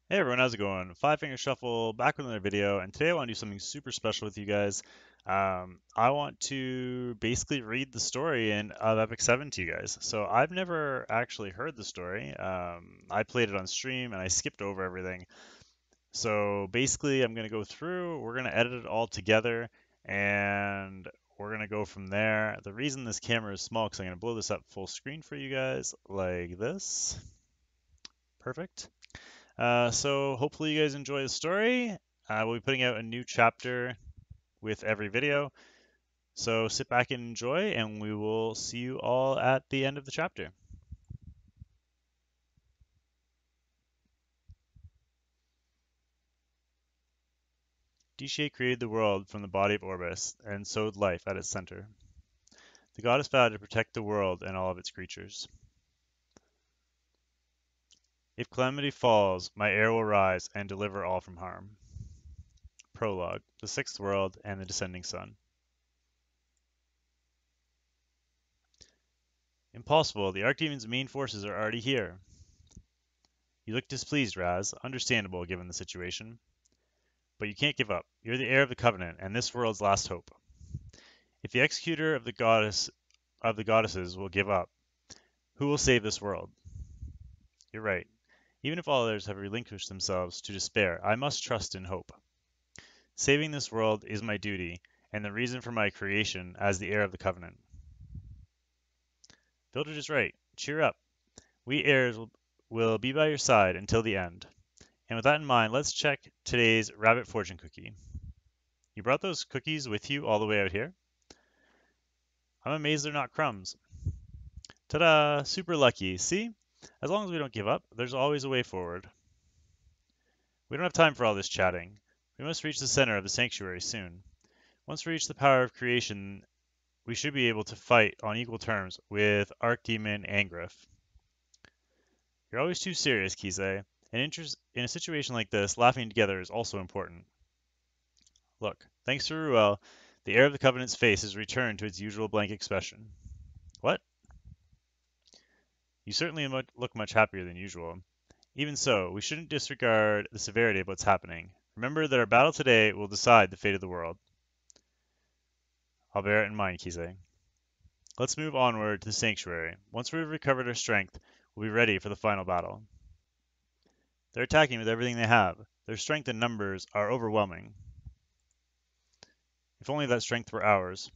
Hey everyone, how's it going? Five Finger Shuffle back with another video, and today I want to do something super special with you guys. I want to basically read the story of Epic 7 to you guys. So I've never actually heard the story. I played it on stream and I skipped over everything. So basically, I'm going to go through, we're going to edit it all together, and we're going to go from there. The reason this camera is small because I'm going to blow this up full screen for you guys like this. Perfect. So hopefully you guys enjoy the story. We'll be putting out a new chapter with every video. So sit back and enjoy, and we will see you all at the end of the chapter. Diene created the world from the body of Orbis and sowed life at its center. The goddess vowed to protect the world and all of its creatures. If calamity falls, my heir will rise and deliver all from harm. Prologue, the sixth world and the descending sun. Impossible, the Archdemon's main forces are already here. You look displeased, Raz. Understandable, given the situation. But you can't give up. You're the heir of the Covenant, and this world's last hope. If the executor of the goddesses will give up, who will save this world? You're right. Even if all others have relinquished themselves to despair, I must trust in hope. Saving this world is my duty, and the reason for my creation as the heir of the Covenant. Vildred is right. Cheer up. We heirs will be by your side until the end. And with that in mind, let's check today's rabbit fortune cookie. You brought those cookies with you all the way out here? I'm amazed they're not crumbs. Ta-da! Super lucky. See? As long as we don't give up, there's always a way forward. We don't have time for all this chatting. We must reach the center of the sanctuary soon. Once we reach the power of creation, we should be able to fight on equal terms with Archdemon Angriff. You're always too serious, Kise. In a situation like this, laughing together is also important. Look, thanks to Ruel, the heir of the Covenant's face has returned to its usual blank expression. What? You certainly look much happier than usual. Even so, we shouldn't disregard the severity of what's happening. Remember that our battle today will decide the fate of the world. I'll bear it in mind, Kise. Let's move onward to the sanctuary. Once we've recovered our strength, we'll be ready for the final battle. They're attacking with everything they have. Their strength and numbers are overwhelming. If only that strength were ours.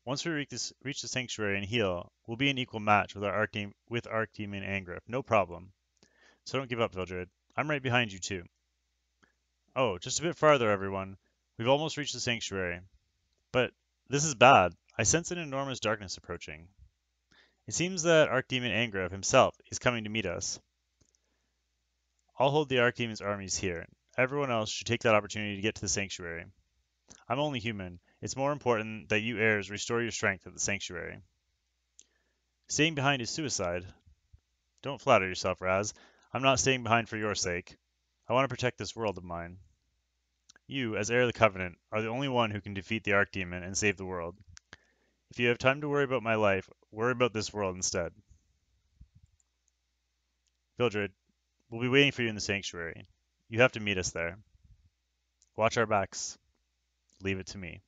Once we reach the sanctuary and heal, we'll be an equal match with Archdemon Angriff. No problem. So don't give up, Vildred. I'm right behind you too. Oh, just a bit farther, everyone. We've almost reached the sanctuary. But this is bad. I sense an enormous darkness approaching. It seems that Archdemon Angriff himself is coming to meet us. I'll hold the Archdemon's armies here. Everyone else should take that opportunity to get to the sanctuary. I'm only human. It's more important that you heirs restore your strength at the sanctuary. Staying behind is suicide. Don't flatter yourself, Raz. I'm not staying behind for your sake. I want to protect this world of mine. You, as heir of the Covenant, are the only one who can defeat the Archdemon and save the world. If you have time to worry about my life, worry about this world instead. Vildred, we'll be waiting for you in the sanctuary. You have to meet us there. Watch our backs. Leave it to me.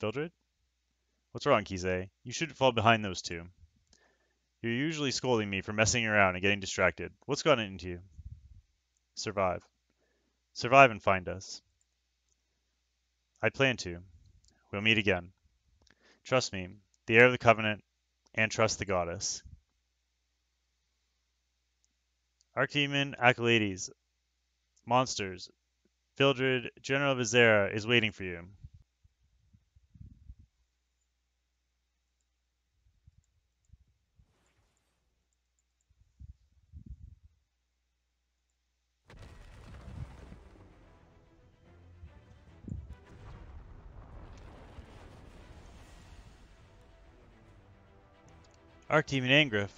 Vildred? What's wrong, Kise? You shouldn't fall behind those two. You're usually scolding me for messing around and getting distracted. What's gotten into you? Survive. Survive and find us. I plan to. We'll meet again. Trust me, the heir of the Covenant, and trust the goddess. Archdemon Acolytes, monsters, Vildred, General of Azera, is waiting for you. Archdemon Angriff.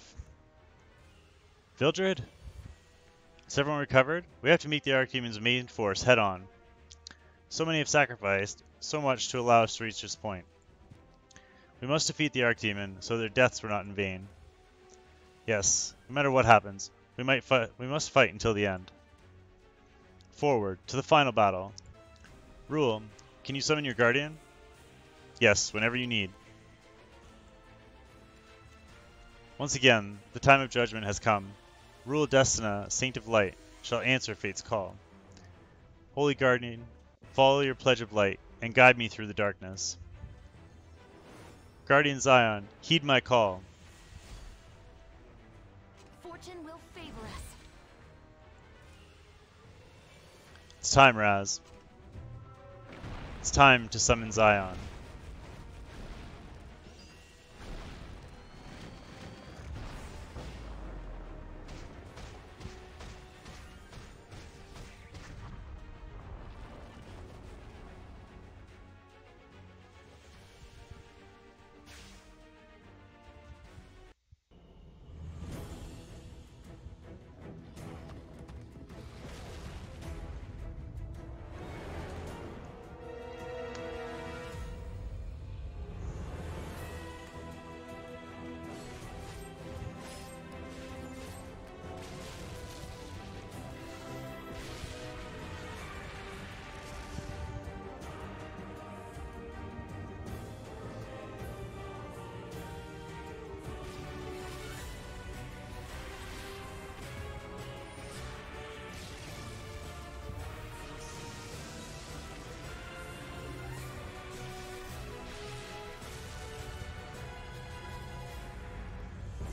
Vildred? Has everyone recovered? We have to meet the Archdemon's main force head on. So many have sacrificed, so much to allow us to reach this point. We must defeat the Archdemon, so their deaths were not in vain. Yes, no matter what happens, We must fight until the end. Forward, to the final battle. Rule, can you summon your guardian? Yes, whenever you need. Once again, the time of judgment has come. Rule Destina, Saint of Light, shall answer fate's call. Holy Guardian, follow your pledge of light, and guide me through the darkness. Guardian Zion, heed my call. Fortune will favor us. It's time, Raz. It's time to summon Zion.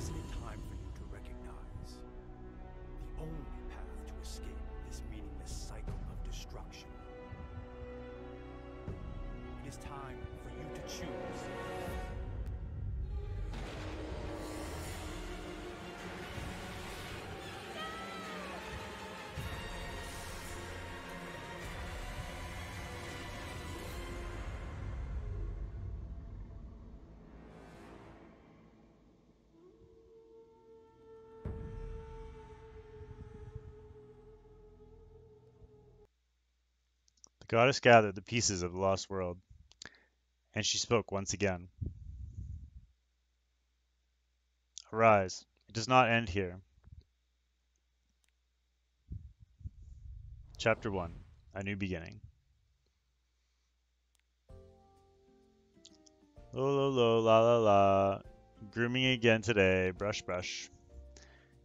Isn't it time for you to recognize the only path to escape this meaningless cycle of destruction? It is time for you to choose. The goddess gathered the pieces of the lost world, and she spoke once again. Arise, it does not end here. Chapter 1, A New Beginning. Lo lo lo la la la. Grooming again today, brush brush.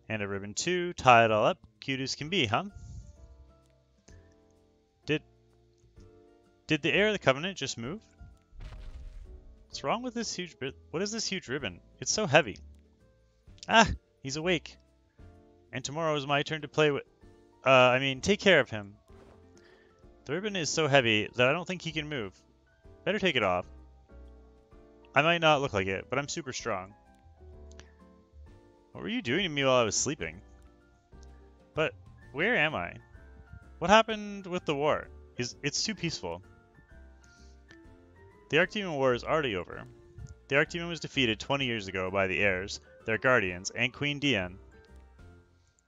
And a ribbon too, tie it all up, cute as can be, huh? Did the heir of the covenant just move? What's wrong with this huge what is this huge ribbon? It's so heavy. Ah, he's awake. And tomorrow is my turn to play with take care of him. The ribbon is so heavy that I don't think he can move. Better take it off. I might not look like it, but I'm super strong. What were you doing to me while I was sleeping? But where am I? What happened with the war? It's too peaceful. The Arcturian War is already over. The Arcturian was defeated 20 years ago by the heirs, their guardians, and Queen Diene.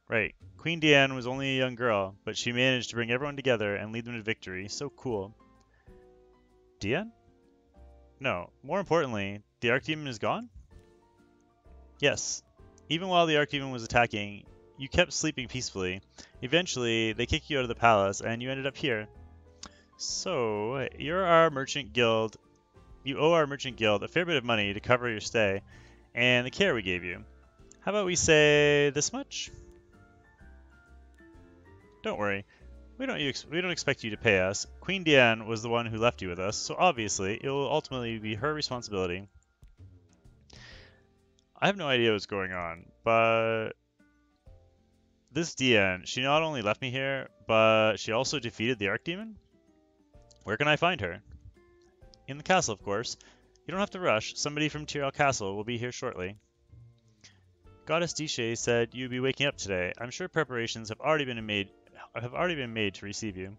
Right, Queen Diene was only a young girl, but she managed to bring everyone together and lead them to victory. So cool. Diene? No, more importantly, the Arcturian is gone? Yes. Even while the Arcturian was attacking, you kept sleeping peacefully. Eventually, they kicked you out of the palace, and you ended up here. So, you're our merchant guild. You owe our merchant guild a fair bit of money to cover your stay and the care we gave you. How about we say this much? Don't worry, we don't expect you to pay us. Queen Diene was the one who left you with us, so obviously it will ultimately be her responsibility. I have no idea what's going on, but this Diene, she not only left me here, but she also defeated the Archdemon? Where can I find her? In the castle, of course. You don't have to rush. Somebody from Tyrell Castle will be here shortly. Goddess Dishe said you'd be waking up today. I'm sure preparations have already been made to receive you.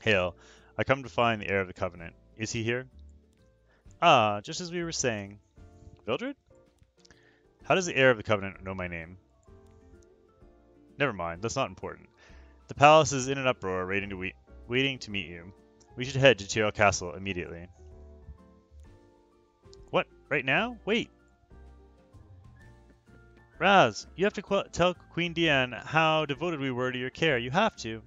Hail, I come to find the heir of the covenant. Is he here? Ah, just as we were saying. Vildred? How does the heir of the covenant know my name? Never mind, that's not important. The palace is in an uproar, waiting to meet you. We should head to Tyrell Castle immediately. What? Right now? Wait! Raz, you have to tell Queen Diene how devoted we were to your care. You have to.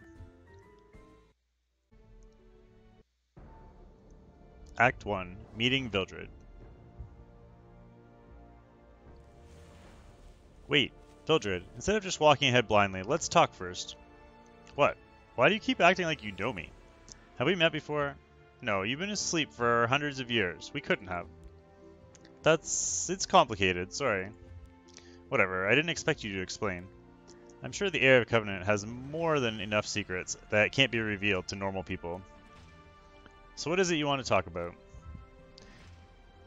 Act 1. Meeting Vildred. Wait, Vildred, instead of just walking ahead blindly, let's talk first. What? Why do you keep acting like you know me? Have we met before? No, you've been asleep for hundreds of years. We couldn't have. It's complicated, sorry. Whatever, I didn't expect you to explain. I'm sure the Heir of Covenant has more than enough secrets that can't be revealed to normal people. So what is it you want to talk about?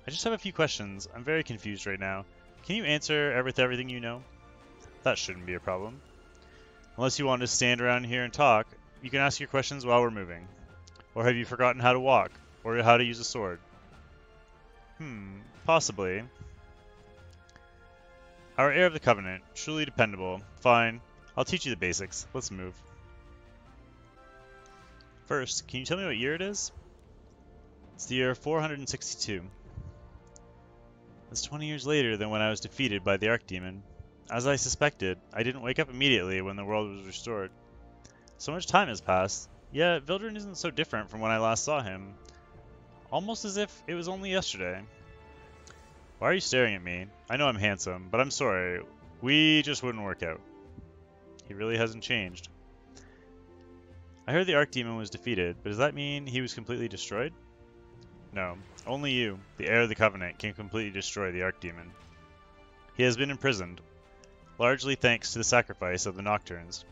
I just have a few questions. I'm very confused right now. Can you answer with everything you know? That shouldn't be a problem. Unless you want to stand around here and talk, you can ask your questions while we're moving. Or have you forgotten how to walk? Or how to use a sword? Possibly. Our Heir of the Covenant, truly dependable. Fine, I'll teach you the basics. Let's move. First, can you tell me what year it is? It's the year 462. That's 20 years later than when I was defeated by the Archdemon. As I suspected, I didn't wake up immediately when the world was restored. So much time has passed, yet Vildred isn't so different from when I last saw him. Almost as if it was only yesterday. Why are you staring at me? I know I'm handsome, but I'm sorry. We just wouldn't work out. He really hasn't changed. I heard the Archdemon was defeated, but does that mean he was completely destroyed? No, only you, the Heir of the Covenant, can completely destroy the Archdemon. He has been imprisoned, largely thanks to the sacrifice of the Nocturnes.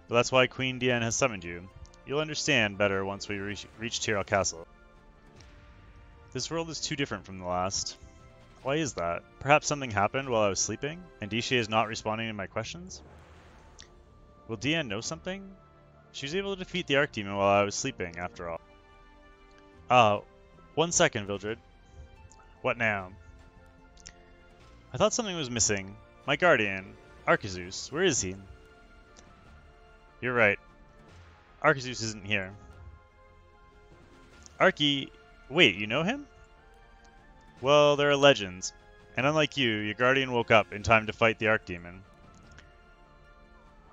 But that's why Queen Diene has summoned you. You'll understand better once we reach Tyrell Castle. This world is too different from the last. Why is that? Perhaps something happened while I was sleeping, and Dishe is not responding to my questions? Will Diene know something? She was able to defeat the Archdemon while I was sleeping, after all. 1 second, Vildred. What now? I thought something was missing. My guardian, Arkezeus, where is he? You're right. Arkezeus isn't here. Arky... Wait, you know him? Well, there are legends, and unlike you, your guardian woke up in time to fight the Archdemon.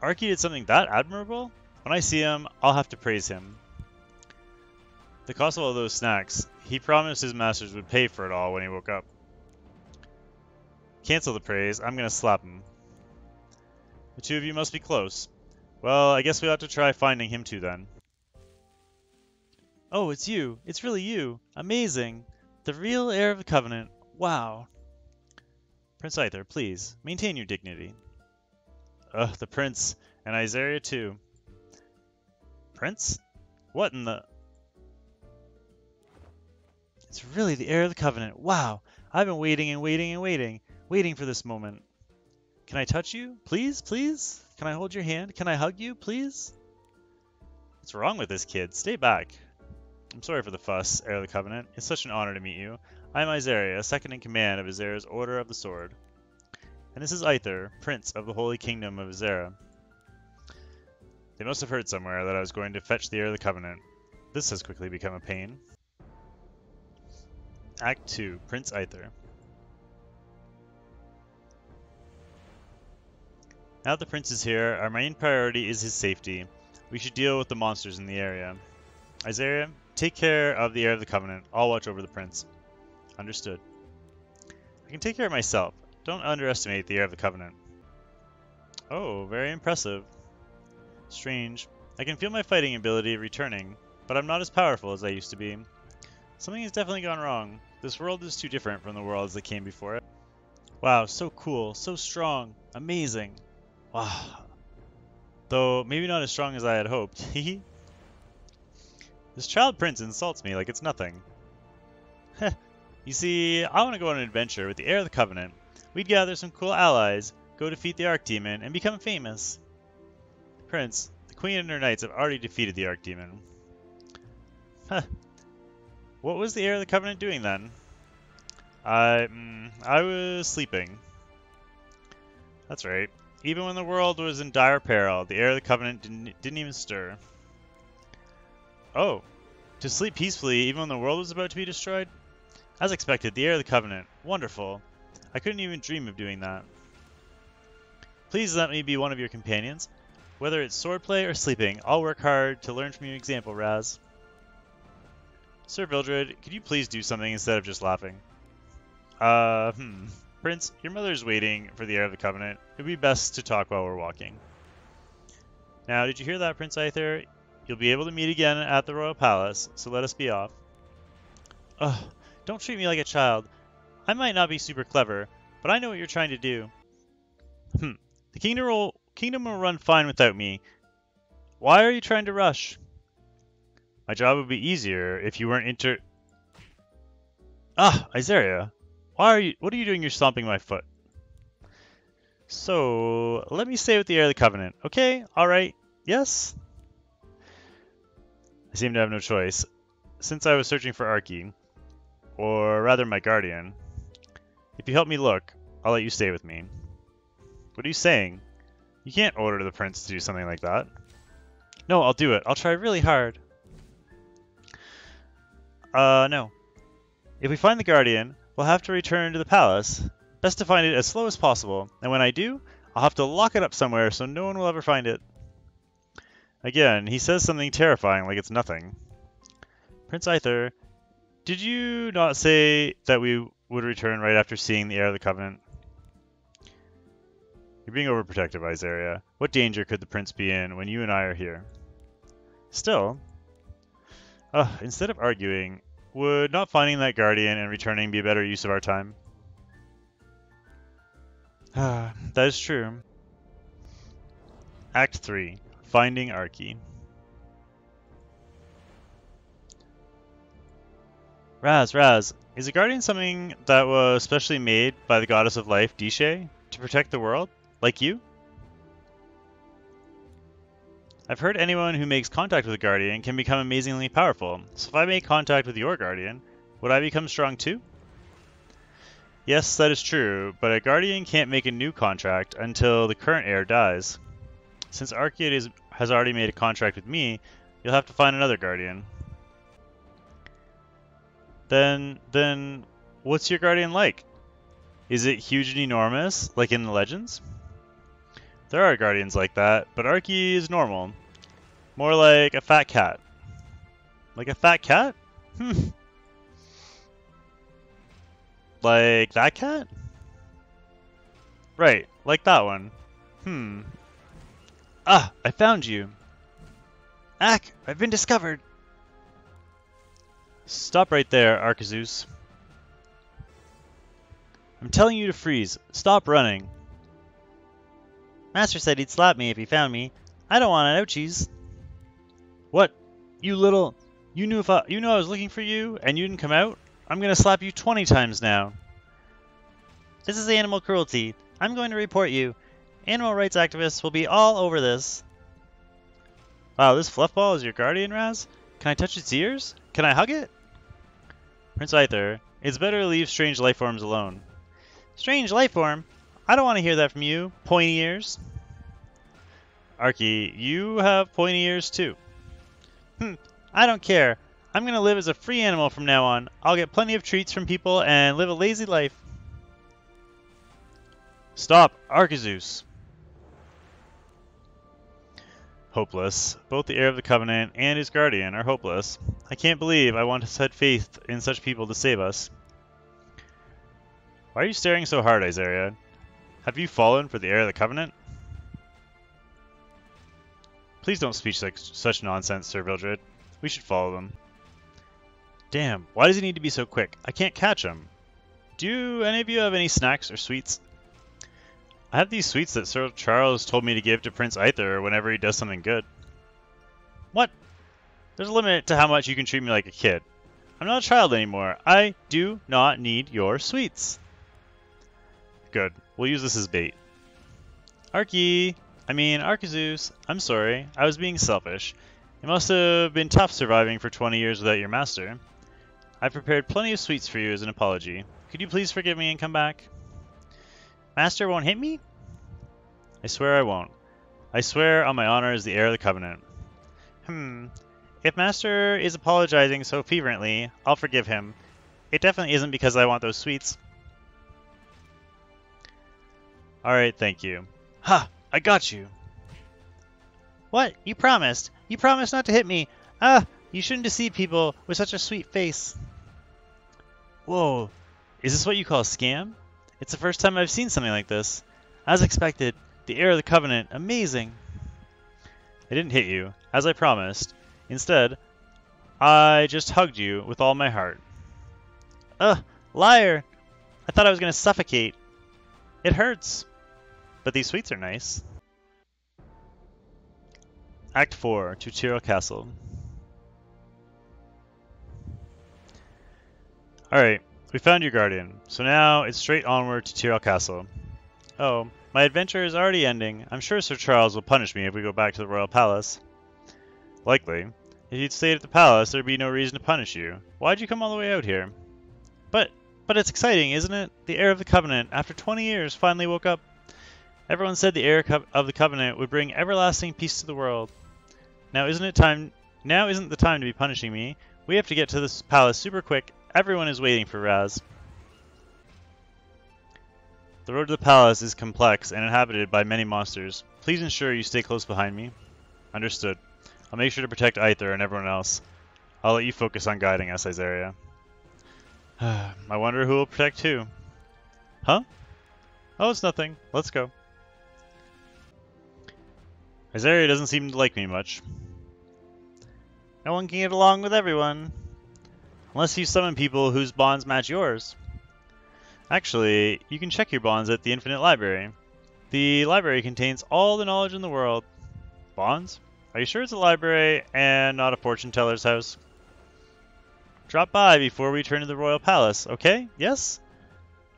Arky did something that admirable? When I see him, I'll have to praise him. The cost of all those snacks, he promised his masters would pay for it all when he woke up. Cancel the praise, I'm gonna slap him. The two of you must be close. Well, I guess we ought to try finding him too then. Oh, it's you. It's really you. Amazing. The real Heir of the Covenant. Wow. Prince Aither, please, maintain your dignity. Ugh, the Prince, and Isaiah too. Prince? What in the... It's really the Heir of the Covenant. Wow. I've been waiting and waiting and waiting for this moment. Can I touch you? Please, please? Can I hold your hand? Can I hug you, please? What's wrong with this kid? Stay back. I'm sorry for the fuss, Heir of the Covenant. It's such an honor to meet you. I am Isaiah, second in command of Azera's Order of the Sword. And this is Aither, Prince of the Holy Kingdom of Azera. They must have heard somewhere that I was going to fetch the Heir of the Covenant. This has quickly become a pain. Act 2, Prince Aither. Now that the prince is here, our main priority is his safety. We should deal with the monsters in the area. Isaiah, take care of the Heir of the Covenant. I'll watch over the prince. Understood. I can take care of myself. Don't underestimate the Heir of the Covenant. Oh, very impressive. Strange. I can feel my fighting ability returning, but I'm not as powerful as I used to be. Something has definitely gone wrong. This world is too different from the worlds that came before it. Wow, so cool, so strong, amazing. Wow. Though maybe not as strong as I had hoped. Hehe. This child prince insults me like it's nothing. Heh. You see, I want to go on an adventure with the Heir of the Covenant. We'd gather some cool allies, go defeat the Archdemon, and become famous. Prince, the Queen and her knights have already defeated the Archdemon. Huh. What was the Heir of the Covenant doing then? I was sleeping. That's right. Even when the world was in dire peril, the Heir of the Covenant didn't even stir. Oh, to sleep peacefully even when the world was about to be destroyed? As expected, the Heir of the Covenant. Wonderful. I couldn't even dream of doing that. Please let me be one of your companions. Whether it's swordplay or sleeping, I'll work hard to learn from your example, Raz. Sir Vildred, could you please do something instead of just laughing? Prince, your mother's waiting for the heir of the Covenant. It would be best to talk while we're walking. Now, did you hear that, Prince Aither? You'll be able to meet again at the Royal Palace, so let us be off. Ugh, don't treat me like a child. I might not be super clever, but I know what you're trying to do. The kingdom will run fine without me. Why are you trying to rush? My job would be easier if you weren't Aither, what are you doing? You're stomping my foot. So, let me stay with the heir of the Covenant, okay? Alright, yes? I seem to have no choice. Since I was searching for Arky, or rather my guardian, if you help me look, I'll let you stay with me. What are you saying? You can't order the prince to do something like that. No, I'll do it. I'll try really hard. No. If we find the guardian, we'll have to return to the palace. Best to find it as slow as possible, and when I do, I'll have to lock it up somewhere so no one will ever find it. Again, he says something terrifying like it's nothing. Prince Aither, did you not say that we would return right after seeing the heir of the Covenant? You're being overprotective, Aither. What danger could the prince be in when you and I are here? Still, instead of arguing, would not finding that guardian and returning be a better use of our time? That is true. Act 3. Finding Arky. Raz, is a guardian something that was specially made by the goddess of life, Diene, to protect the world? Like you? I've heard anyone who makes contact with a guardian can become amazingly powerful, so if I make contact with your guardian, would I become strong too? Yes, that is true, but a guardian can't make a new contract until the current heir dies. Since Arky has already made a contract with me, you'll have to find another guardian. Then, what's your guardian like? Is it huge and enormous, like in the legends? There are guardians like that, but Arky is normal. More like a fat cat. Like a fat cat? Like that cat? Right, like that one. I found you. Ack, I've been discovered. Stop right there, Arkazus. I'm telling you to freeze. Stop running. Master said he'd slap me if he found me. I don't want an ouchies. What? You knew I was looking for you and you didn't come out? I'm gonna slap you 20 times now. This is animal cruelty. I'm going to report you. Animal rights activists will be all over this. Wow, this fluffball is your guardian, Raz? Can I touch its ears? Can I hug it? Prince Aither, it's better to leave strange lifeforms alone. Strange lifeform? I don't want to hear that from you, pointy ears. Arky, you have pointy ears too. I don't care. I'm going to live as a free animal from now on. I'll get plenty of treats from people and live a lazy life. Stop, Arkazus. Hopeless. Both the heir of the Covenant and his guardian are hopeless. I can't believe I once had faith in such people to save us. Why are you staring so hard, Aither? Have you fallen for the heir of the Covenant? Please don't speak such nonsense, Sir Vildred. We should follow them. Damn, why does he need to be so quick? I can't catch him. Do any of you have any snacks or sweets? I have these sweets that Sir Charles told me to give to Prince Aither whenever he does something good. What? There's a limit to how much you can treat me like a kid. I'm not a child anymore. I do not need your sweets. Good. We'll use this as bait. Arkazus, I'm sorry. I was being selfish. It must have been tough surviving for 20 years without your master. I've prepared plenty of sweets for you as an apology. Could you please forgive me and come back? Master won't hit me? I swear I won't. I swear on my honor as the heir of the Covenant. If Master is apologizing so fervently, I'll forgive him. It definitely isn't because I want those sweets. Alright, thank you. Ha! I got you! What? You promised! You promised not to hit me! Ah! You shouldn't deceive people with such a sweet face. Whoa! Is this what you call a scam? It's the first time I've seen something like this. As expected, the heir of the Covenant, amazing! I didn't hit you, as I promised. Instead, I just hugged you with all my heart. Ugh! Liar! I thought I was going to suffocate. It hurts. But these sweets are nice. Act 4, Tutorial Castle. Alright, we found your guardian, so now it's straight onward to Tyrell Castle. Oh, my adventure is already ending. I'm sure Sir Charles will punish me if we go back to the royal palace. Likely. If you'd stayed at the palace, there'd be no reason to punish you. Why'd you come all the way out here? But it's exciting, isn't it? The heir of the Covenant, after 20 years, finally woke up. Everyone said the heir of the Covenant would bring everlasting peace to the world. Now isn't the time to be punishing me. We have to get to this palace super quick. Everyone is waiting for Raz. The road to the palace is complex and inhabited by many monsters. Please ensure you stay close behind me. Understood. I'll make sure to protect Aither and everyone else. I'll let you focus on guiding us, Izaria. I wonder who will protect who. Huh? Oh, it's nothing. Let's go. Izaria doesn't seem to like me much. No one can get along with everyone. Unless you summon people whose bonds match yours. Actually, you can check your bonds at the Infinite Library. The library contains all the knowledge in the world. Bonds? Are you sure it's a library and not a fortune teller's house? Drop by before we return to the royal palace, okay? Yes?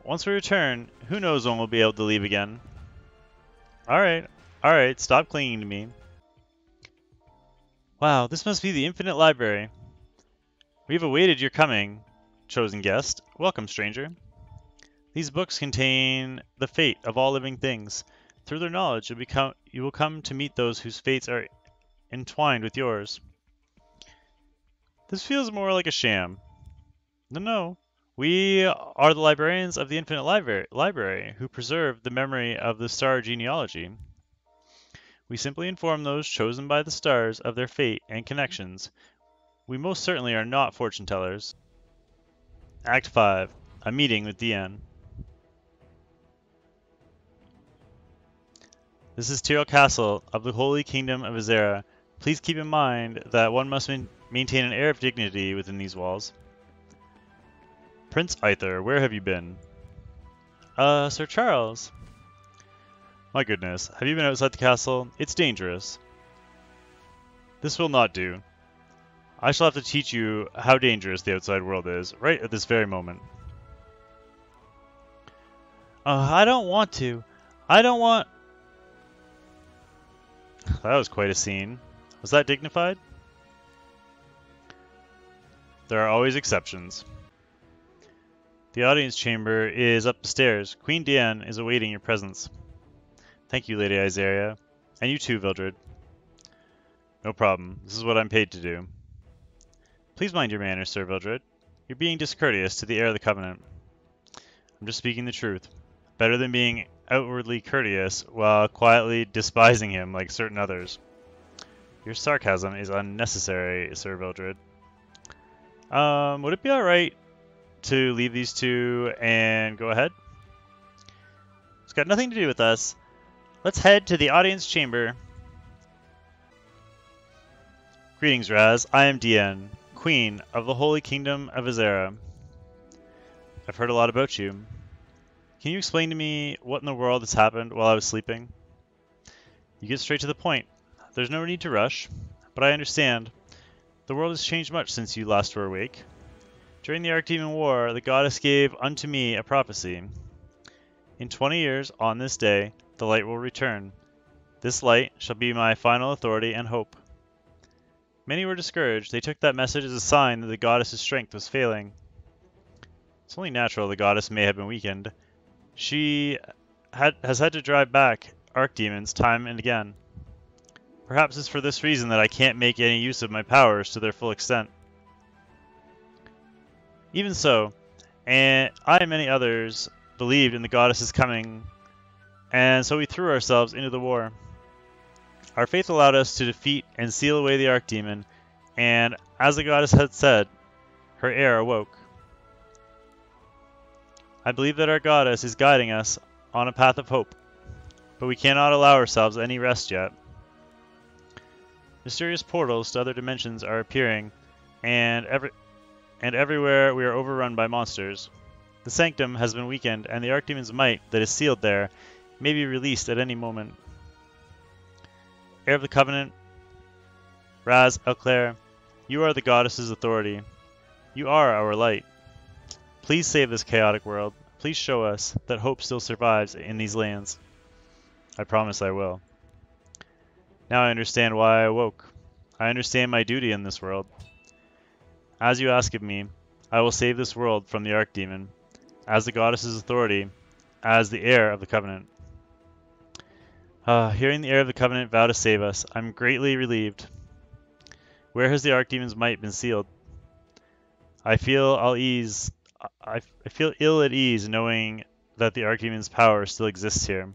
Once we return, who knows when we'll be able to leave again. Alright, stop clinging to me. Wow, this must be the Infinite Library. We've awaited your coming, chosen guest. Welcome, stranger. These books contain the fate of all living things. Through their knowledge, you will come to meet those whose fates are entwined with yours. This feels more like a sham. No. We are the librarians of the Infinite Library who preserve the memory of the star genealogy. We simply inform those chosen by the stars of their fate and connections. We most certainly are not fortune tellers. Act 5. A meeting with Diene. This is Tyrell Castle of the Holy Kingdom of Aither. Please keep in mind that one must maintain an air of dignity within these walls. Prince Aither, where have you been? Sir Charles. My goodness, have you been outside the castle? It's dangerous. This will not do. I shall have to teach you how dangerous the outside world is, right at this very moment. I don't want to. I don't want... That was quite a scene. Was that dignified? There are always exceptions. The audience chamber is up the stairs. Queen Diene is awaiting your presence. Thank you, Lady Izaria. And you too, Vildred. No problem. This is what I'm paid to do. Please mind your manners, Sir Vildred. You're being discourteous to the heir of the Covenant. I'm just speaking the truth. Better than being outwardly courteous while quietly despising him like certain others. Your sarcasm is unnecessary, Sir Vildred. Would it be alright to leave these two and go ahead? It's got nothing to do with us. Let's head to the audience chamber. Greetings, Raz. I am Diene, Queen of the Holy Kingdom of Aither. I've heard a lot about you. Can you explain to me what in the world has happened while I was sleeping? You get straight to the point. There's no need to rush, but I understand. The world has changed much since you last were awake. During the Archdemon War, the goddess gave unto me a prophecy. In 20 years, on this day, the light will return. This light shall be my final authority and hope. Many were discouraged. They took that message as a sign that the goddess's strength was failing. It's only natural the goddess may have been weakened. She has had to drive back archdemons time and again. Perhaps it's for this reason that I can't make any use of my powers to their full extent. Even so, and I and many others believed in the goddess's coming and so we threw ourselves into the war. Our faith allowed us to defeat and seal away the Archdemon, and as the goddess had said, her heir awoke. I believe that our goddess is guiding us on a path of hope, but we cannot allow ourselves any rest yet. Mysterious portals to other dimensions are appearing, and everywhere we are overrun by monsters. The sanctum has been weakened, and the Archdemon's might that is sealed there may be released at any moment. Heir of the Covenant, Raz Elclair, you are the goddess's authority. You are our light. Please save this chaotic world. Please show us that hope still survives in these lands. I promise I will. Now I understand why I awoke. I understand my duty in this world. As you ask of me, I will save this world from the Archdemon, as the goddess's authority, as the heir of the Covenant. Hearing the heir of the Covenant vow to save us, I'm greatly relieved. Where has the Archdemon's might been sealed? I feel ill at ease knowing that the Archdemon's power still exists here.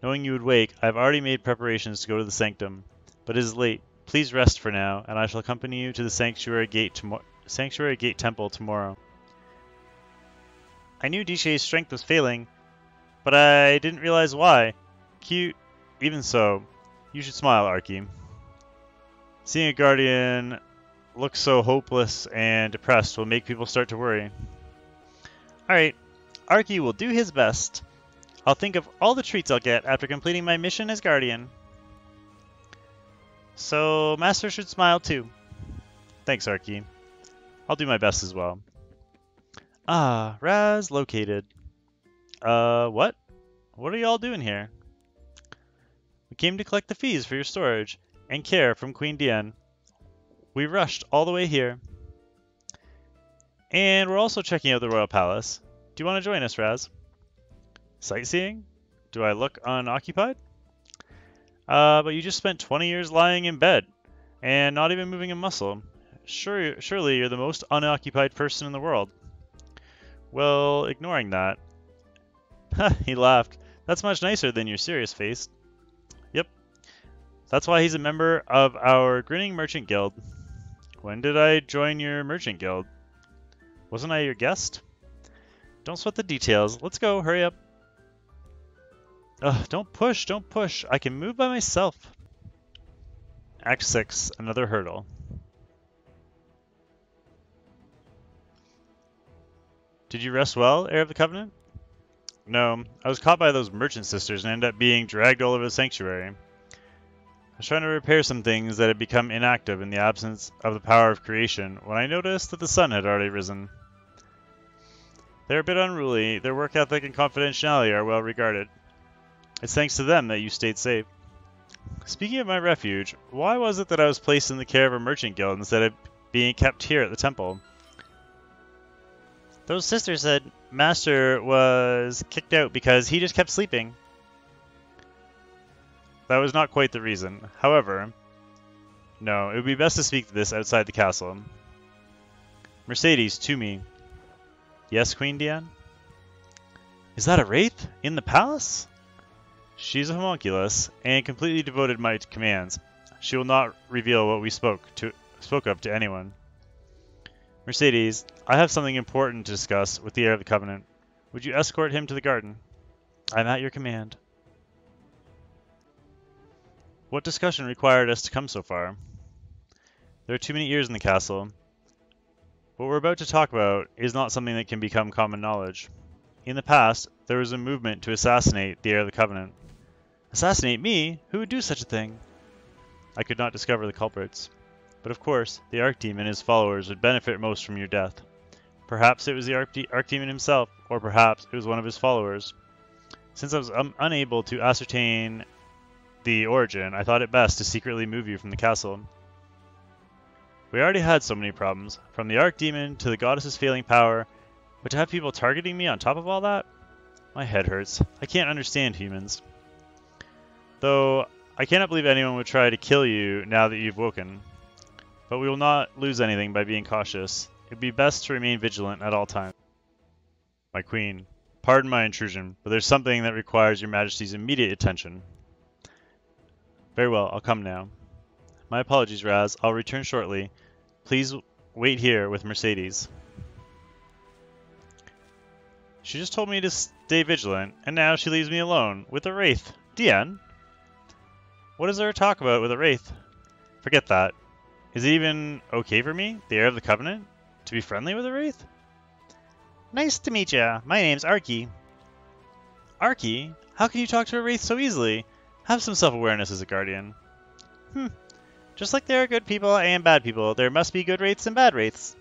Knowing you would wake, I have already made preparations to go to the sanctum, but it is late. Please rest for now, and I shall accompany you to the Sanctuary Gate Temple tomorrow. I knew Dishe's strength was failing, but I didn't realize why. Cute. Even so, you should smile, Arky. Seeing a guardian look so hopeless and depressed will make people start to worry. Alright, Arky will do his best. I'll think of all the treats I'll get after completing my mission as guardian. So, Master should smile too. Thanks, Arky. I'll do my best as well. Ah, Raz located. What? What are y'all doing here? We came to collect the fees for your storage and care from Queen Diene. We rushed all the way here. And we're also checking out the Royal Palace. Do you want to join us, Raz? Sightseeing? Do I look unoccupied? But you just spent 20 years lying in bed and not even moving a muscle. Surely you're the most unoccupied person in the world. Well, ignoring that. He laughed. That's much nicer than your serious face. Yep. That's why he's a member of our Grinning Merchant Guild. When did I join your merchant guild? Wasn't I your guest? Don't sweat the details. Let's go. Hurry up. Ugh, don't push. Don't push. I can move by myself. Act 6. Another hurdle. Did you rest well, Heir of the Covenant? No, I was caught by those merchant sisters and ended up being dragged all over the sanctuary. I was trying to repair some things that had become inactive in the absence of the power of creation when I noticed that the sun had already risen. They're a bit unruly, their work ethic and confidentiality are well regarded. It's thanks to them that you stayed safe. Speaking of my refuge, why was it that I was placed in the care of a merchant guild instead of being kept here at the temple? Those sisters said Master was kicked out because he just kept sleeping. That was not quite the reason. However, no, it would be best to speak to this outside the castle. Mercedes, to me. Yes, Queen Diene? Is that a wraith? In the palace? She's a homunculus, and completely devoted to my commands. She will not reveal what we spoke of to anyone. Mercedes, I have something important to discuss with the heir of the Covenant. Would you escort him to the garden? I'm at your command. What discussion required us to come so far? There are too many ears in the castle. What we're about to talk about is not something that can become common knowledge. In the past, there was a movement to assassinate the heir of the Covenant. Assassinate me? Who would do such a thing? I could not discover the culprits. But of course, the Archdemon and his followers would benefit most from your death. Perhaps it was the Archdemon himself, or perhaps it was one of his followers. Since I was unable to ascertain the origin, I thought it best to secretly move you from the castle. We already had so many problems, from the Archdemon to the goddess's failing power, but to have people targeting me on top of all that? My head hurts. I can't understand humans. Though, I cannot believe anyone would try to kill you now that you've woken. But we will not lose anything by being cautious. It would be best to remain vigilant at all times. My queen, Pardon my intrusion, but there's something that requires your majesty's immediate attention. Very well, I'll come now. My apologies, Raz. I'll return shortly. Please wait here with Mercedes. She just told me to stay vigilant, and now she leaves me alone with a wraith. Diene? What is there to talk about with a wraith? Forget that. Is it even okay for me, the heir of the Covenant, to be friendly with a wraith? Nice to meet ya. My name's Arky. Arky? How can you talk to a wraith so easily? Have some self-awareness as a guardian. Just like there are good people and bad people, there must be good wraiths and bad wraiths.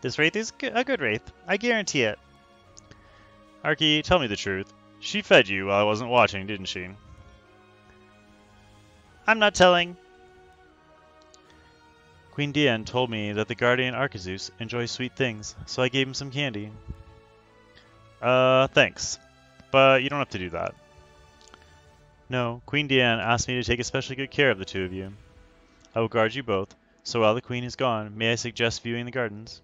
This wraith is a good wraith. I guarantee it. Arky, tell me the truth. She fed you while I wasn't watching, didn't she? I'm not telling. Queen Diene told me that the guardian Arkezus enjoys sweet things, so I gave him some candy. Thanks. But you don't have to do that. No, Queen Diene asked me to take especially good care of the two of you. I will guard you both, so while the queen is gone, may I suggest viewing the gardens?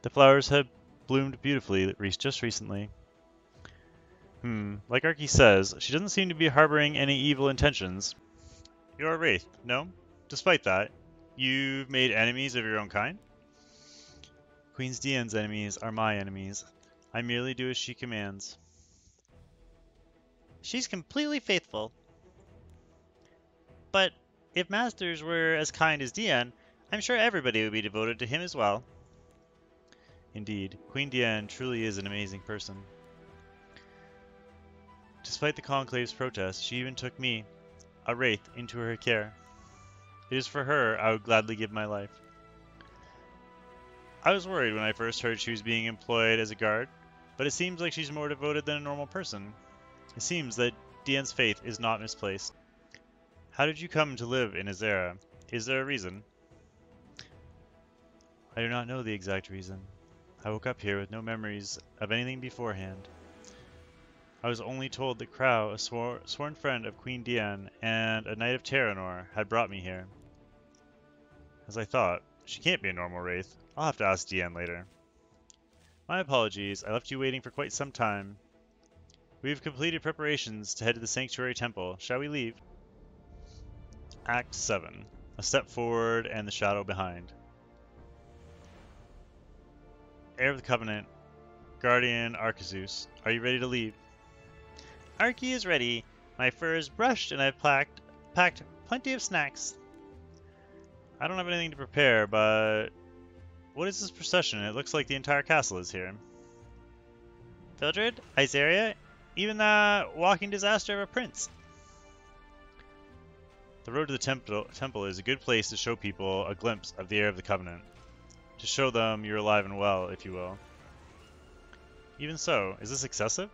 The flowers have bloomed beautifully just recently. Like Arky says, she doesn't seem to be harboring any evil intentions. You're a wraith, no? Despite that, you've made enemies of your own kind? Queen Diene's enemies are my enemies. I merely do as she commands. She's completely faithful. But if masters were as kind as Diene, I'm sure everybody would be devoted to him as well. Indeed, Queen Diene truly is an amazing person. Despite the Conclave's protests, she even took me, a wraith, into her care. It is for her I would gladly give my life. I was worried when I first heard she was being employed as a guard, but it seems like she's more devoted than a normal person. It seems that Diene's faith is not misplaced. How did you come to live in Azera? Is there a reason? I do not know the exact reason. I woke up here with no memories of anything beforehand. I was only told that Crow, a sworn friend of Queen Diene and a knight of Terranor, had brought me here. As I thought, she can't be a normal wraith. I'll have to ask Diene later. My apologies, I left you waiting for quite some time. We have completed preparations to head to the Sanctuary Temple. Shall we leave? Act 7. A step forward and the shadow behind. Heir of the Covenant, Guardian Arkezus, are you ready to leave? Arky is ready. My fur is brushed and I've packed plenty of snacks. I don't have anything to prepare, but what is this procession? It looks like the entire castle is here. Vildred, Iseria, even that walking disaster of a prince. The road to the temple is a good place to show people a glimpse of the heir of the Covenant. To show them you're alive and well, if you will. Even so, is this excessive?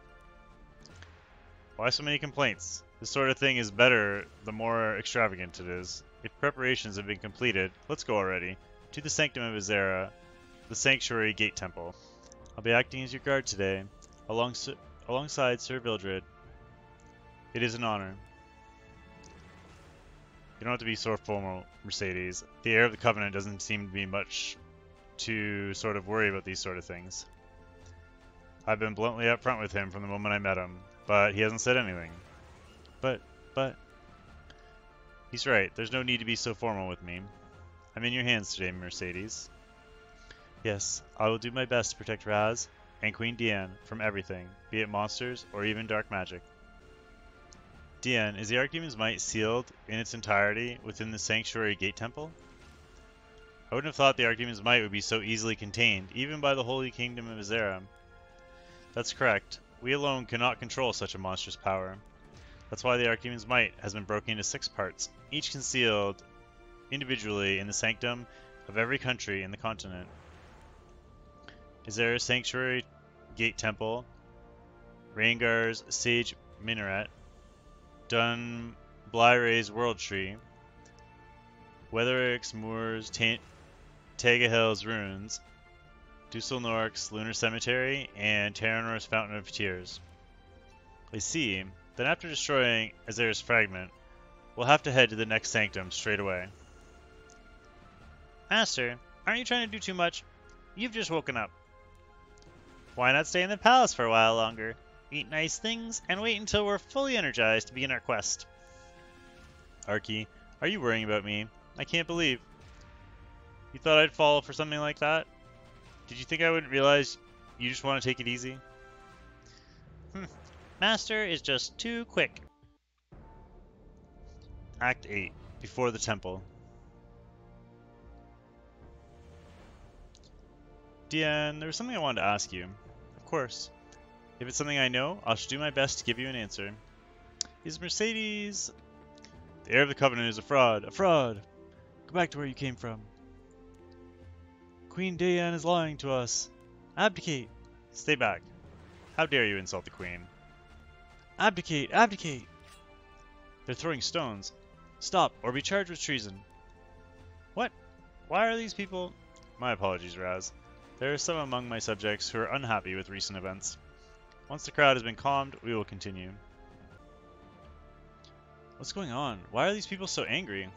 Why so many complaints? This sort of thing is better the more extravagant it is. If preparations have been completed, let's go already. To the Sanctum of Azera, the Sanctuary Gate Temple. I'll be acting as your guard today, alongside Sir Vildred. It is an honor. You don't have to be so formal, Mercedes. The heir of the Covenant doesn't seem to be much to sort of worry about these sort of things. I've been bluntly upfront with him from the moment I met him, but he hasn't said anything. But... He's right, there's no need to be so formal with me. I'm in your hands today, Mercedes. Yes, I will do my best to protect Raz and Queen Diene from everything, be it monsters or even dark magic. Diene, is the Archdemon's might sealed in its entirety within the Sanctuary Gate Temple? I wouldn't have thought the Archdemon's might would be so easily contained, even by the Holy Kingdom of Azera. That's correct. We alone cannot control such a monstrous power. That's why the Archdemon's might has been broken into 6 parts, each concealed individually in the sanctum of every country in the continent. Azera's Sanctuary Gate Temple, Rhaengar's Sage Minaret, Dun Blyray's World Tree, Weatherrick's Moors, Tegahill's Ruins, Dusselnork's Lunar Cemetery, and Terranor's Fountain of Tears. I see. Then after destroying Azera's fragment, we'll have to head to the next sanctum straight away. Master, aren't you trying to do too much? You've just woken up. Why not stay in the palace for a while longer, eat nice things, and wait until we're fully energized to begin our quest? Arky, are you worrying about me? I can't believe. You thought I'd fall for something like that? Did you think I wouldn't realize you just want to take it easy? Master is just too quick. Act 8. Before the Temple. Diene, there was something I wanted to ask you. Of course. If it's something I know, I shall do my best to give you an answer. Is Mercedes... The heir of the Covenant is a fraud. A fraud! Go back to where you came from. Queen Diene is lying to us. Abdicate! Stay back. How dare you insult the Queen? Abdicate! Abdicate! They're throwing stones. Stop, or be charged with treason. What? Why are these people... My apologies, Raz. There are some among my subjects who are unhappy with recent events. Once the crowd has been calmed, we will continue. What's going on? Why are these people so angry?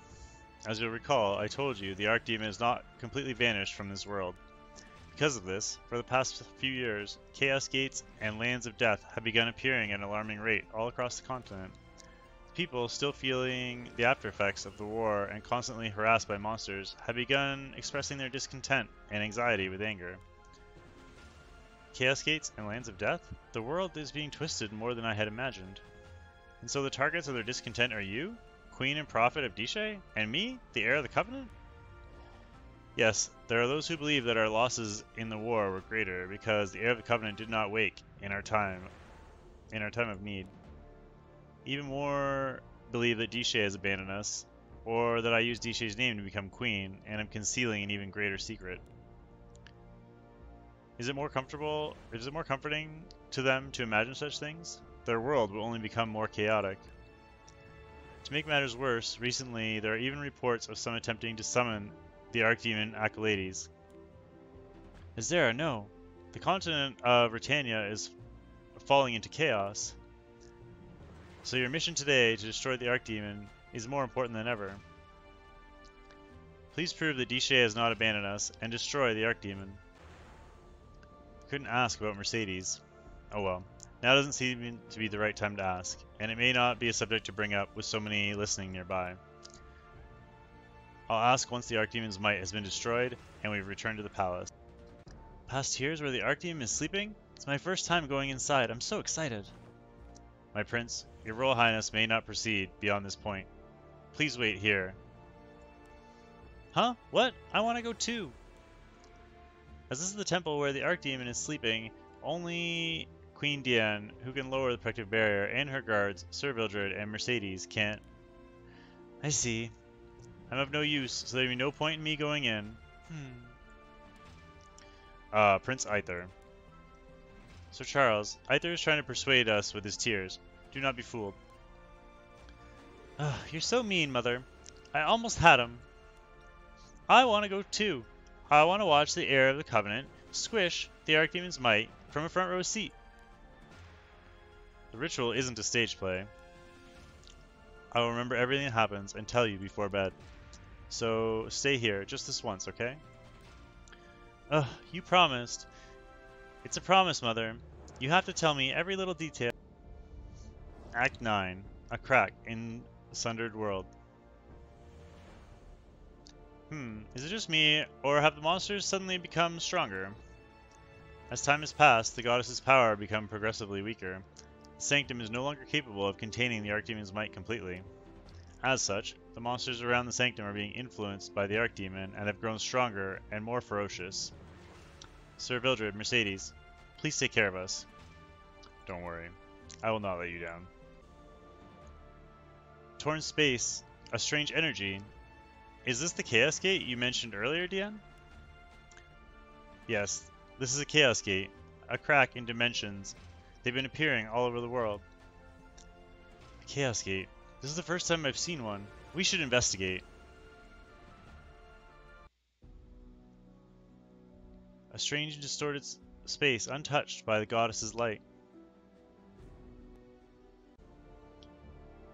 As you'll recall, I told you the Archdemon is not completely vanished from this world. Because of this, for the past few years, Chaos Gates and Lands of Death have begun appearing at an alarming rate all across the continent. People, still feeling the after effects of the war and constantly harassed by monsters, have begun expressing their discontent and anxiety with anger. Chaos Gates and Lands of Death? The world is being twisted more than I had imagined. And so the targets of their discontent are you, Queen and Prophet of Diene, and me, the heir of the Covenant? Yes, there are those who believe that our losses in the war were greater because the heir of the Covenant did not wake in our time of need. Even more believe that Diene has abandoned us, or that I used Diche's name to become queen, and am concealing an even greater secret. Is it more comforting to them to imagine such things? Their world will only become more chaotic. To make matters worse, recently there are even reports of some attempting to summon the Archdemon Acolytes. Aither, no. The continent of Britannia is falling into chaos. So your mission today to destroy the Archdemon is more important than ever. Please prove that Diene has not abandoned us, and destroy the Archdemon. Couldn't ask about Mercedes. Oh well. Now doesn't seem to be the right time to ask, and it may not be a subject to bring up with so many listening nearby. I'll ask once the Archdemon's might has been destroyed, and we've returned to the palace. Past here is where the Archdemon is sleeping? It's my first time going inside. I'm so excited. My prince, your Royal Highness may not proceed beyond this point. Please wait here. Huh? What? I want to go too. As this is the temple where the Archdemon is sleeping, only Queen Diene, who can lower the protective barrier, and her guards, Sir Vildred and Mercedes, can't. I see. I'm of no use, so there'd be no point in me going in. Prince Aither. Sir Charles, Aither is trying to persuade us with his tears. Do not be fooled. You're so mean, Mother. I almost had him. I want to go too. I want to watch the heir of the Covenant squish the Archdemon's might from a front row seat. The ritual isn't a stage play. I will remember everything that happens and tell you before bed. So stay here, just this once, okay? You promised. It's a promise, Mother. You have to tell me every little detail. Act 9. A crack in the Sundered world. Is it just me, or have the monsters suddenly become stronger? As time has passed, the goddess's power become progressively weaker. The sanctum is no longer capable of containing the Archdemon's might completely. As such, the monsters around the sanctum are being influenced by the Archdemon and have grown stronger and more ferocious. Sir Vildred, Mercedes, please take care of us. Don't worry, I will not let you down. Torn space, a strange energy. Is this the Chaos Gate you mentioned earlier, Diene? Yes, this is a Chaos Gate, a crack in dimensions. They've been appearing all over the world. A Chaos Gate. This is the first time I've seen one. We should investigate. A strange and distorted space untouched by the goddess's light.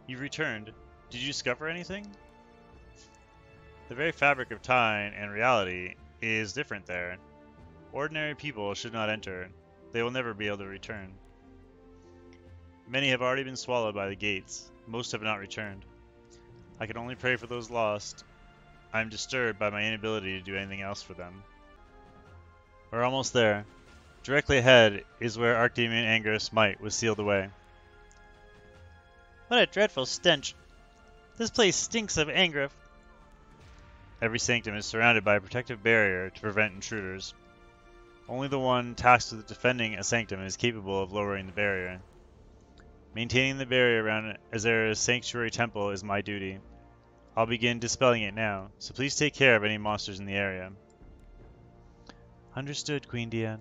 You've returned. Did you discover anything? The very fabric of time and reality is different there. Ordinary people should not enter. they will never be able to return. Many have already been swallowed by the gates. Most have not returned. I can only pray for those lost. I am disturbed by my inability to do anything else for them. We're almost there. Directly ahead is where Archdemon Angrif's might was sealed away. What a dreadful stench! This place stinks of Angrif. Every sanctum is surrounded by a protective barrier to prevent intruders. Only the one tasked with defending a sanctum is capable of lowering the barrier. Maintaining the barrier around Aither's sanctuary temple is my duty. I'll begin dispelling it now, so please take care of any monsters in the area. Understood, Queen Diene.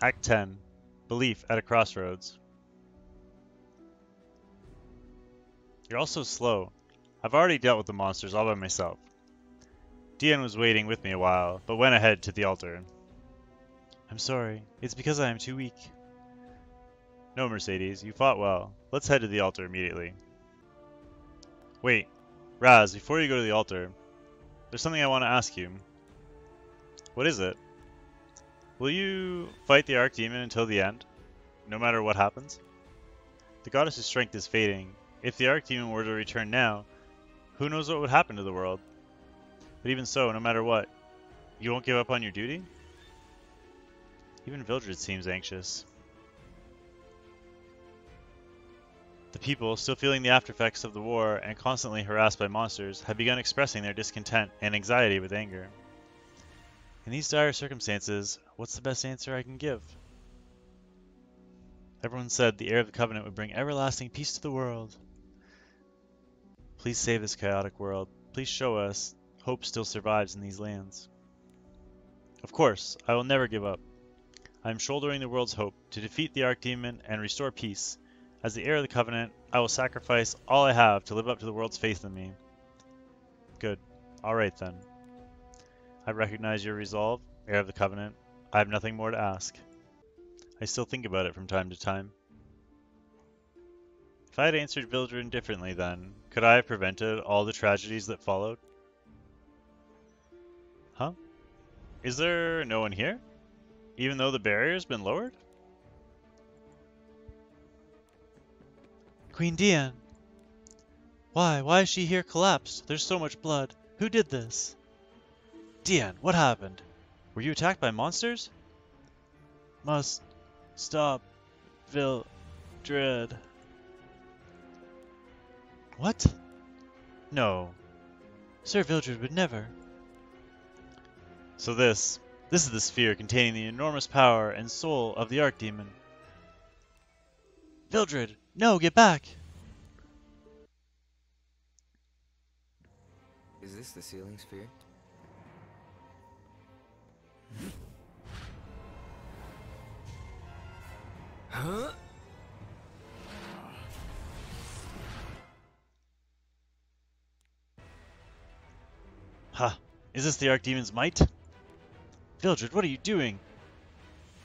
Act 10. Belief at a Crossroads. You're all so slow. I've already dealt with the monsters all by myself. Diene was waiting with me a while, but went ahead to the altar. I'm sorry. It's because I am too weak. No, Mercedes. You fought well. Let's head to the altar immediately. Wait. Raz, before you go to the altar, there's something I want to ask you. What is it? Will you fight the Archdemon until the end, no matter what happens? The goddess's strength is fading. If the Archdemon were to return now, who knows what would happen to the world? But even so, no matter what, you won't give up on your duty? Even Vildred seems anxious. The people, still feeling the aftereffects of the war and constantly harassed by monsters, have begun expressing their discontent and anxiety with anger. In these dire circumstances, what's the best answer I can give? Everyone said the heir of the Covenant would bring everlasting peace to the world. Please save this chaotic world. Please show us hope still survives in these lands. Of course, I will never give up. I am shouldering the world's hope to defeat the Archdemon and restore peace. As the heir of the Covenant, I will sacrifice all I have to live up to the world's faith in me. Good. Alright then. I recognize your resolve, heir of the Covenant. I have nothing more to ask. I still think about it from time to time. If I had answered Vildred differently then, could I have prevented all the tragedies that followed? Huh? Is there no one here? Even though the barrier's been lowered? Queen Diene! Why is she here collapsed? There's so much blood. Who did this? Diene, what happened? Were you attacked by monsters? Must stop Vildred. What? No. Sir Vildred would never. So this is the sphere containing the enormous power and soul of the Archdemon. Vildred, no, get back! Is this the sealing sphere? Huh? Ha! Is this the Archdemon's might? Vildred, what are you doing?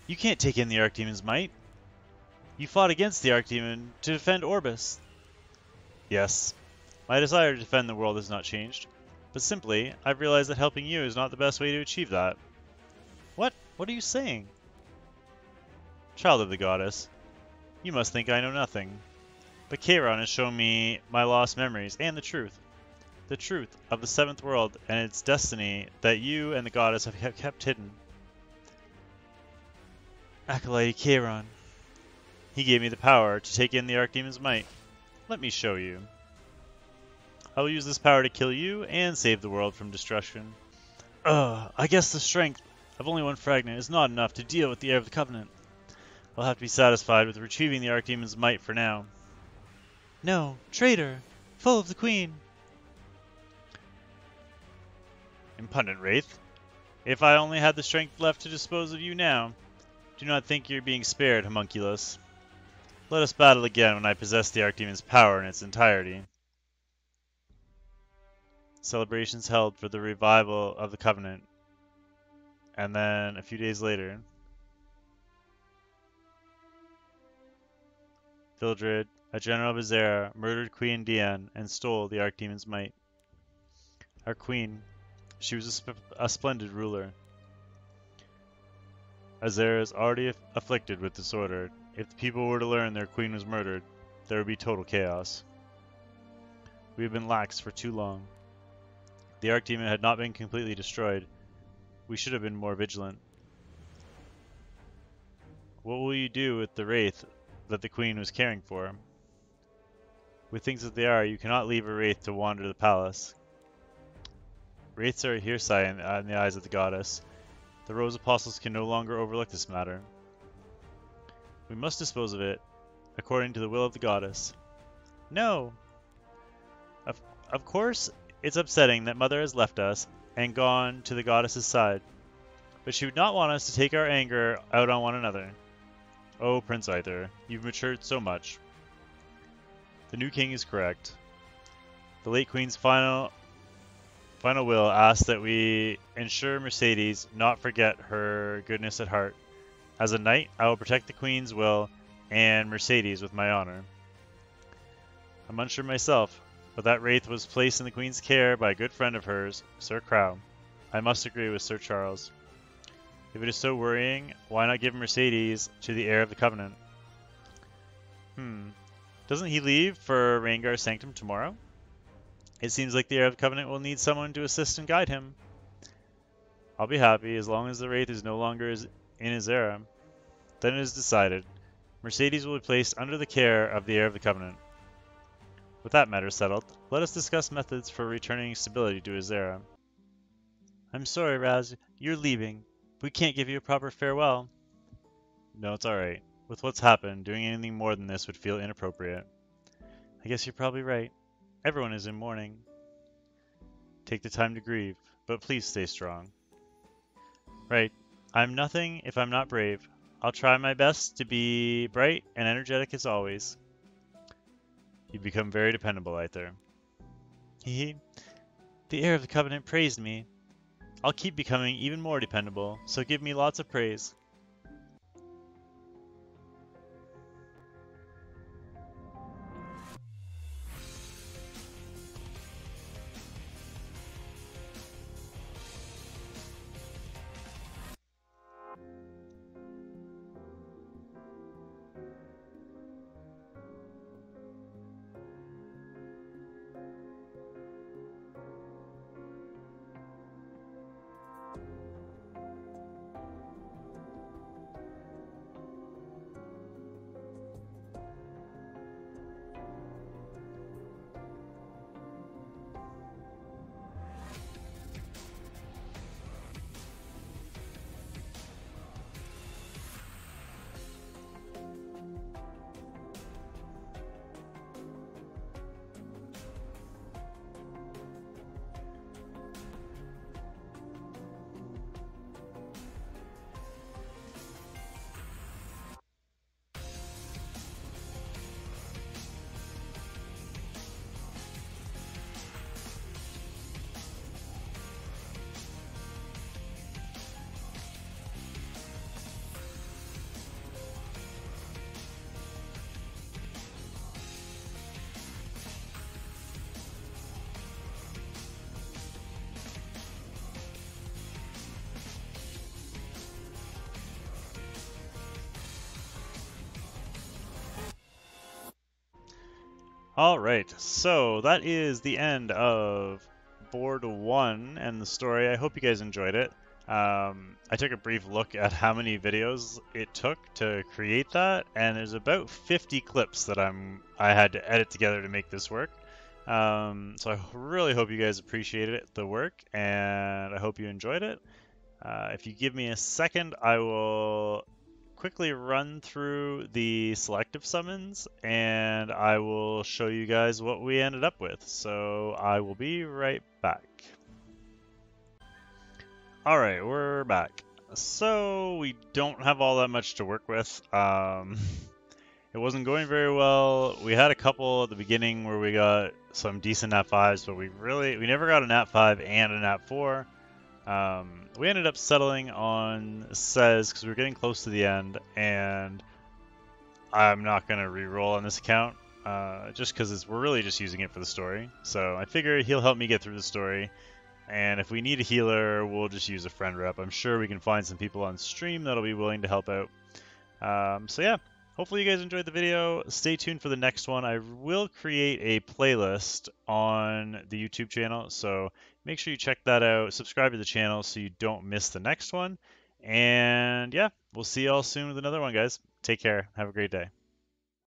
You can't take in the Archdemon's might. You fought against the Archdemon to defend Orbis. Yes, my desire to defend the world has not changed, but simply, I've realized that helping you is not the best way to achieve that. What? What are you saying? Child of the goddess, you must think I know nothing. But Cheiron has shown me my lost memories and the truth. The truth of the seventh world and its destiny that you and the goddess have kept hidden. Acolyte Cheiron. He gave me the power to take in the Archdemon's might. Let me show you. I will use this power to kill you and save the world from destruction. I guess the strength of only one fragment is not enough to deal with the heir of the Covenant. I'll have to be satisfied with retrieving the Archdemon's might for now. No, traitor! Foe of the Queen! Impudent Wraith. If I only had the strength left to dispose of you now, do not think you're being spared, homunculus. Let us battle again when I possess the Archdemon's power in its entirety. Celebrations held for the revival of the Covenant. And then, a few days later, Vildred, a general of Aither, murdered Queen Diene and stole the Archdemon's might. Our queen, she was a splendid ruler. Aither is already afflicted with disorder. If the people were to learn their queen was murdered, there would be total chaos. We have been lax for too long. The Archdemon had not been completely destroyed. We should have been more vigilant. What will you do with the wraith that the queen was caring for? With things as they are, you cannot leave a wraith to wander the palace. Wraiths are a hearsay in the eyes of the goddess. The Rose Apostles can no longer overlook this matter. We must dispose of it according to the will of the goddess. No! Of course, it's upsetting that Mother has left us and gone to the goddess's side, but she would not want us to take our anger out on one another. Oh, Prince Aither, you've matured so much. The new king is correct. The late queen's final will asks that we ensure Mercedes not forget her goodness at heart. As a knight, I will protect the queen's will and Mercedes with my honor. I'm unsure myself, but that wraith was placed in the queen's care by a good friend of hers, Sir Crow. I must agree with Sir Charles. If it is so worrying, why not give Mercedes to the heir of the Covenant? Doesn't he leave for Rangar's Sanctum tomorrow? It seems like the heir of the Covenant will need someone to assist and guide him. I'll be happy as long as the wraith is no longer in his era. Then it is decided. Mercedes will be placed under the care of the heir of the Covenant. With that matter settled, let us discuss methods for returning stability to his era. I'm sorry, Raz, you're leaving. We can't give you a proper farewell. No, it's alright. With what's happened, doing anything more than this would feel inappropriate. I guess you're probably right. Everyone is in mourning. Take the time to grieve, but please stay strong. Right. I'm nothing if I'm not brave. I'll try my best to be bright and energetic as always. You've become very dependable, Aither. Hehe. The heir of the Covenant praised me. I'll keep becoming even more dependable, so give me lots of praise. Alright, so that is the end of Board 1 and the story. I hope you guys enjoyed it. I took a brief look at how many videos it took to create that, and there's about 50 clips that I had to edit together to make this work. So I really hope you guys appreciated the work, and I hope you enjoyed it. If you give me a second, I will quickly run through the selective summons, and I will show you guys what we ended up with. So I will be right back. Alright, we're back. So we don't have all that much to work with. It wasn't going very well. We had a couple at the beginning where we got some decent nat 5s, but we never got a nat 5 and a nat 4. We ended up settling on Says because we were getting close to the end, and I'm not going to re-roll on this account just because we're really just using it for the story. So I figure he'll help me get through the story, And if we need a healer, we'll just use a friend rep. I'm sure we can find some people on stream that'll be willing to help out. So yeah, hopefully you guys enjoyed the video. Stay tuned for the next one. I will create a playlist on the YouTube channel, so make sure you check that out. Subscribe to the channel so you don't miss the next one. And yeah, we'll see y'all soon with another one, guys. Take care. Have a great day.